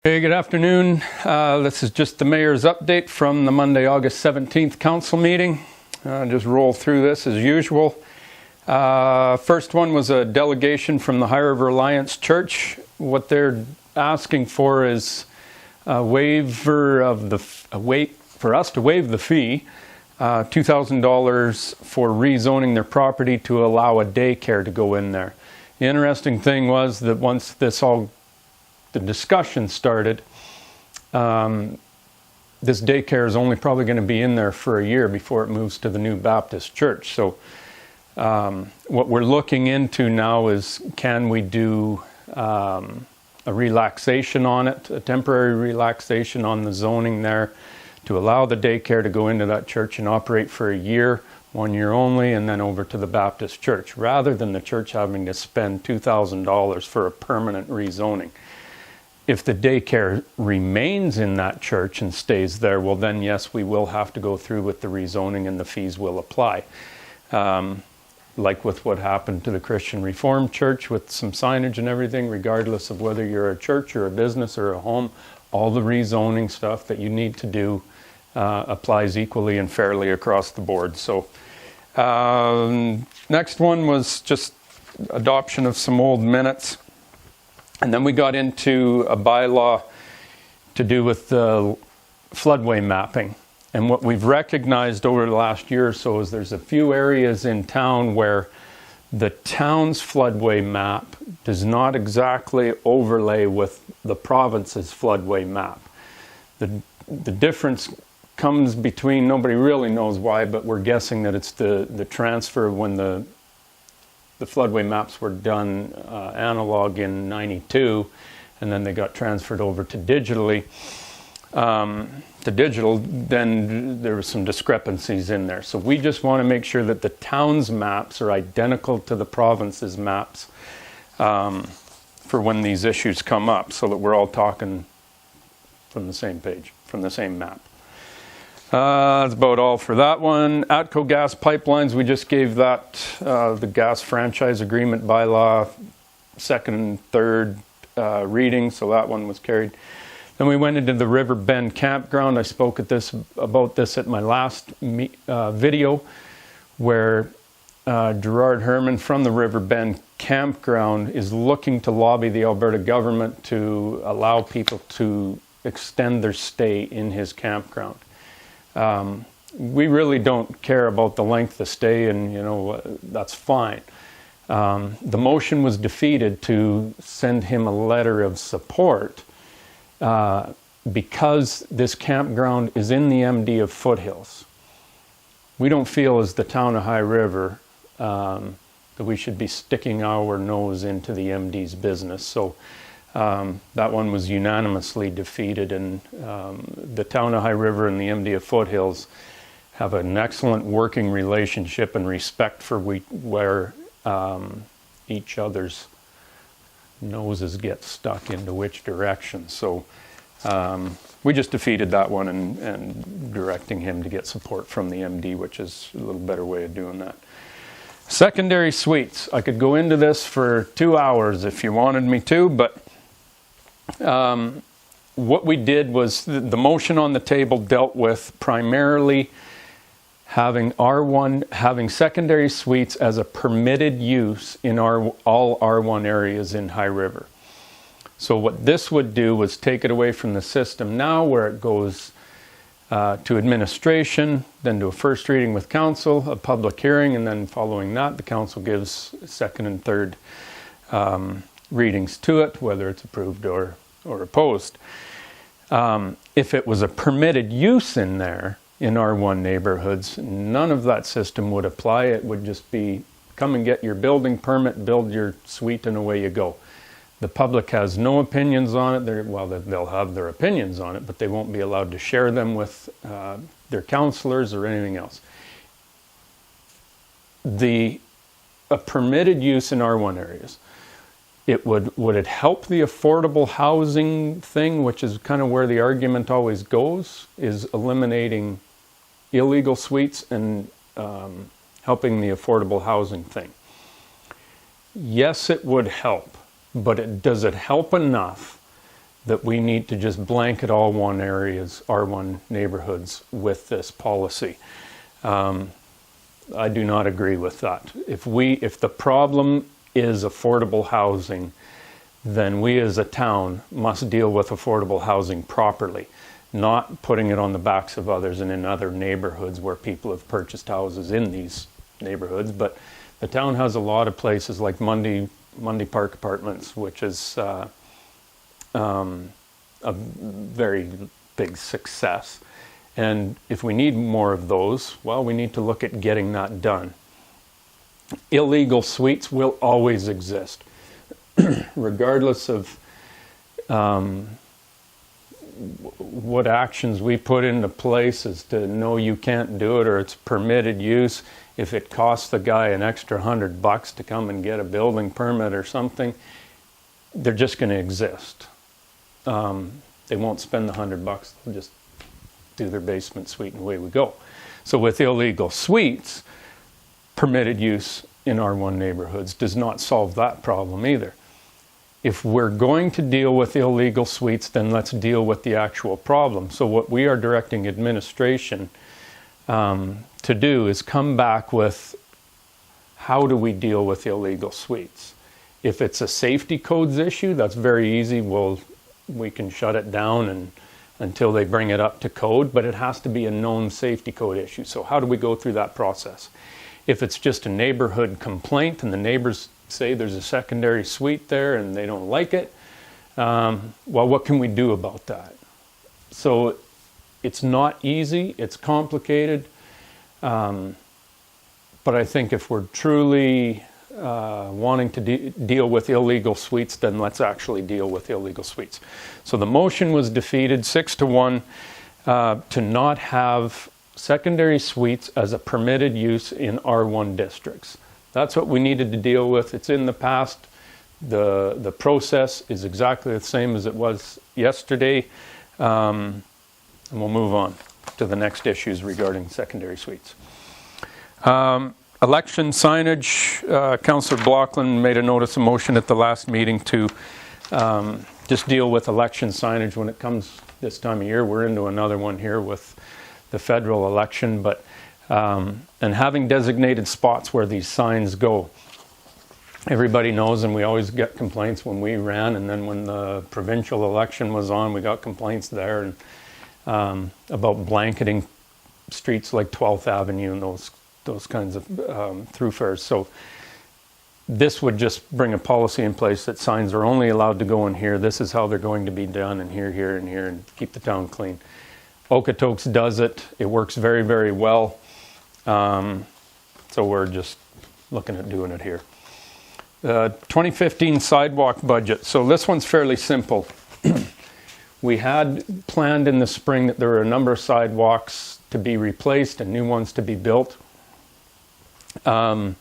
Hey, good afternoon. This is just the mayor's update from the Monday, August 17th council meeting. Just roll through this as usual. First one was a delegation from the High River Alliance Church. What they're asking for is a waiver of for us to waive the fee, $2,000 for rezoning their property to allow a daycare to go in there. The interesting thing was that once the discussion started, this daycare is only probably going to be in there for a year before it moves to the new Baptist church. So what we're looking into now is, can we do a relaxation on it, a temporary relaxation on the zoning there to allow the daycare to go into that church and operate for a year, 1 year only, and then over to the Baptist church, rather than the church having to spend $2,000 for a permanent rezoning. If the daycare remains in that church and stays there, well then yes, we will have to go through with the rezoning and the fees will apply. Like with what happened to the Christian Reformed Church with some signage and everything, regardless of whether you're a church or a business or a home, all the rezoning stuff that you need to do applies equally and fairly across the board. So next one was just adoption of some old minutes. And then we got into a bylaw to do with the floodway mapping. And what we've recognized over the last year or so is there's a few areas in town where the town's floodway map does not exactly overlay with the province's floodway map. The difference comes between, nobody really knows why, but we're guessing that it's the transfer when the floodway maps were done analog in '92, and then they got transferred over to digital. Then there were some discrepancies in there. So we just want to make sure that the town's maps are identical to the province's maps for when these issues come up, so that we're all talking from the same page, from the same map. That's about all for that one. ATCO gas pipelines, we just gave that the gas franchise agreement bylaw second and third reading, so that one was carried. Then we went into the Riverbend Campground. I spoke about this at my last video, where Gerard Herman from the Riverbend Campground is looking to lobby the Alberta government to allow people to extend their stay in his campground. We really don't care about the length of stay, and that's fine. The motion was defeated to send him a letter of support because this campground is in the MD of Foothills. We don't feel, as the town of High River, that we should be sticking our nose into the MD's business. So that one was unanimously defeated, and the town of High River and the MD of Foothills have an excellent working relationship and respect for where each other's noses get stuck into which direction. So we just defeated that one and directing him to get support from the MD, which is a little better way of doing that. Secondary suites. I could go into this for 2 hours if you wanted me to, but what we did was the motion on the table dealt with primarily having secondary suites as a permitted use in all R1 areas in High River. So what this would do was take it away from the system now, where it goes to administration, then to a first reading with council, a public hearing, and then following that the council gives second and third readings to it, whether it's approved or opposed. If it was a permitted use in there in R1 neighborhoods, none of that system would apply. It would just be, come and get your building permit, build your suite, and away you go. The public has no opinions on it. Well, they'll have their opinions on it, but they won't be allowed to share them with their councillors or anything else. A permitted use in R1 areas, would it help the affordable housing thing, which is kind of where the argument always goes, is eliminating illegal suites and helping the affordable housing thing? Yes, it would help, but does it help enough that we need to just blanket all R1 neighborhoods with this policy. I do not agree with that. If the problem is affordable housing, then we as a town must deal with affordable housing properly, not putting it on the backs of others and in other neighborhoods where people have purchased houses in these neighborhoods. But the town has a lot of places like Mundy Park Apartments, which is a very big success. And if we need more of those, well, we need to look at getting that done. Illegal suites will always exist, regardless of what actions we put into place as to no, you can't do it, or it's permitted use. If it costs the guy an extra $100 to come and get a building permit or something, they're just going to exist. They won't spend the $100. They'll just do their basement suite and away we go. So with illegal suites, permitted use in R1 neighborhoods does not solve that problem either. If we're going to deal with illegal suites, then let's deal with the actual problem. So what we are directing administration to do is come back with, how do we deal with illegal suites? If it's a safety codes issue, that's very easy. We can shut it down until they bring it up to code, but it has to be a known safety code issue. So how do we go through that process? If it's just a neighborhood complaint and the neighbors say there's a secondary suite there and they don't like it, well, what can we do about that? So it's not easy, it's complicated, but I think if we're truly wanting to deal with illegal suites, then let's actually deal with illegal suites. So the motion was defeated 6-1 to not have secondary suites as a permitted use in R1 districts. That's what we needed to deal with. It's in the past. The process is exactly the same as it was yesterday. And we'll move on to the next issues regarding secondary suites. Election signage, Councillor Blockland made a notice of motion at the last meeting to just deal with election signage when it comes this time of year. We're into another one here with the federal election, but and having designated spots where these signs go. Everybody knows, and we always get complaints when we ran, and then when the provincial election was on, we got complaints there and about blanketing streets like 12th Avenue and those kinds of thoroughfares. So this would just bring a policy in place that signs are only allowed to go in here. This is how they're going to be done, and here, here, and here, and keep the town clean. Okotoks does it. It works very, very well. So we're just looking at doing it here. 2015 sidewalk budget. So this one's fairly simple. We had planned in the spring that there were a number of sidewalks to be replaced and new ones to be built. One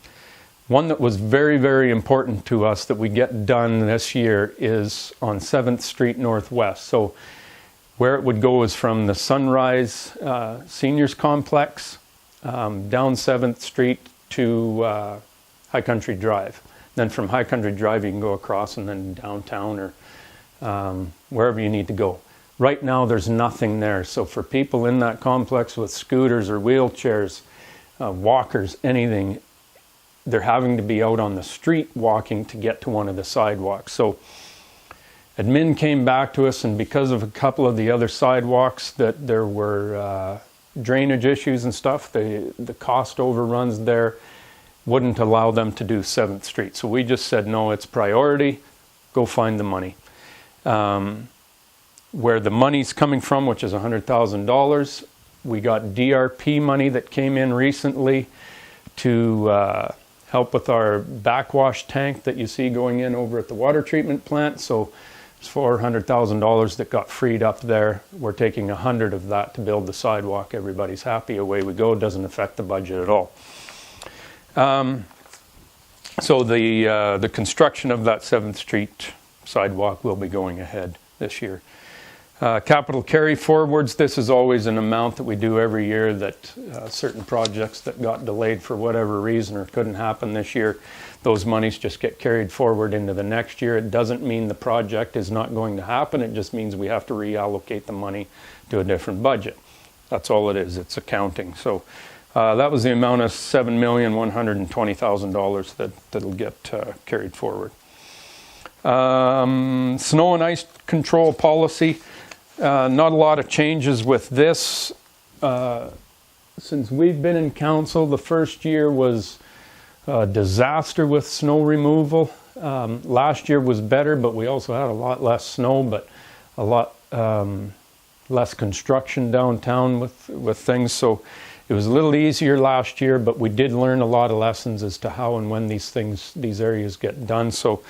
that was very, very important to us that we get done this year is on 7th Street Northwest. So where it would go is from the Sunrise Seniors Complex down 7th Street to High Country Drive. Then from High Country Drive you can go across and then downtown or wherever you need to go. Right now there's nothing there. So for people in that complex with scooters or wheelchairs, walkers, anything, they're having to be out on the street walking to get to one of the sidewalks. So admin came back to us, and because of a couple of the other sidewalks that there were drainage issues and stuff, the cost overruns there wouldn't allow them to do 7th Street. So we just said, no, it's priority, go find the money. Where the money's coming from, which is $100,000, we got DRP money that came in recently to help with our backwash tank that you see going in over at the water treatment plant. So it's $400,000 that got freed up there. We're taking 100 of that to build the sidewalk. Everybody's happy, away we go. It doesn't affect the budget at all. So the construction of that 7th Street sidewalk will be going ahead this year. Capital carry forwards, this is always an amount that we do every year that certain projects that got delayed for whatever reason or couldn't happen this year, those monies just get carried forward into the next year. It doesn't mean the project is not going to happen. It just means we have to reallocate the money to a different budget. That's all it is. It's accounting. So that was the amount of $7,120,000 that'll get carried forward. Snow and ice control policy. Not a lot of changes with this. Since we've been in council, the first year was a disaster with snow removal. Last year was better, but we also had a lot less snow, but a lot less construction downtown with things. So it was a little easier last year, but we did learn a lot of lessons as to how and when these areas get done. So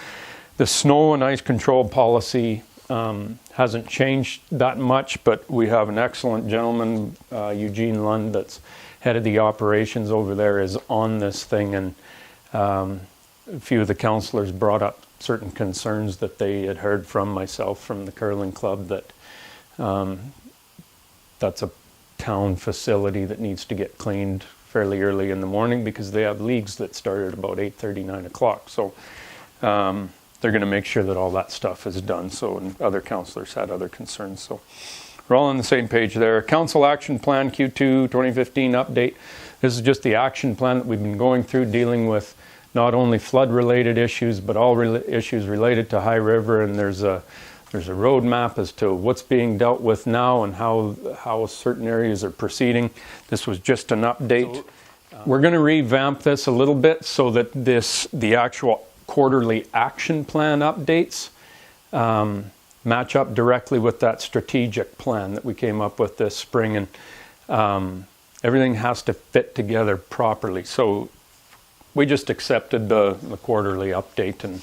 the snow and ice control policy hasn't changed that much, but we have an excellent gentleman, Eugene Lund, that's head of the operations over there, is on this thing, and a few of the councillors brought up certain concerns that they had heard from myself from the curling club, that that's a town facility that needs to get cleaned fairly early in the morning because they have leagues that start at about 8:30, 9 o'clock. So they're going to make sure that all that stuff is done. So, and other councillors had other concerns. So we're all on the same page there. Council Action Plan Q2 2015 update. This is just the action plan that we've been going through, dealing with not only flood-related issues, but all issues related to High River. And there's a roadmap as to what's being dealt with now and how certain areas are proceeding. This was just an update. We're going to revamp this a little bit so that the actual quarterly action plan updates match up directly with that strategic plan that we came up with this spring, and everything has to fit together properly. So we just accepted the quarterly update, and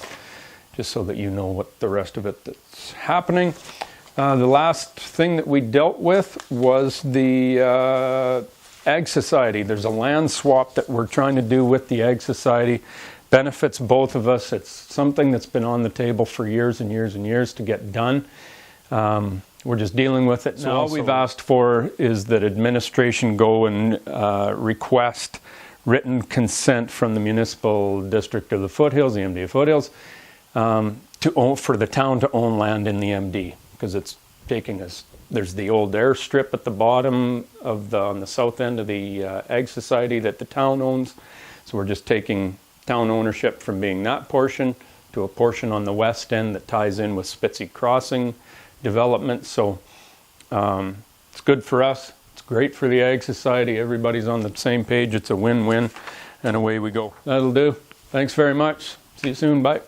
just so that you know what the rest of it that's happening. The last thing that we dealt with was the Ag Society. There's a land swap that we're trying to do with the Ag Society. Benefits both of us. It's something that's been on the table for years and years and years to get done. We're just dealing with it now. So all we've asked for is that administration go and request written consent from the municipal district of the foothills, the MD of foothills, for the town to own land in the MD, because it's taking us. There's the old airstrip at the bottom of on the south end of the Ag Society that the town owns. So we're just taking town ownership from being that portion to a portion on the west end that ties in with Spitzy Crossing development. So it's good for us. It's great for the Ag Society. Everybody's on the same page. It's a win-win, and away we go. That'll do. Thanks very much. See you soon. Bye.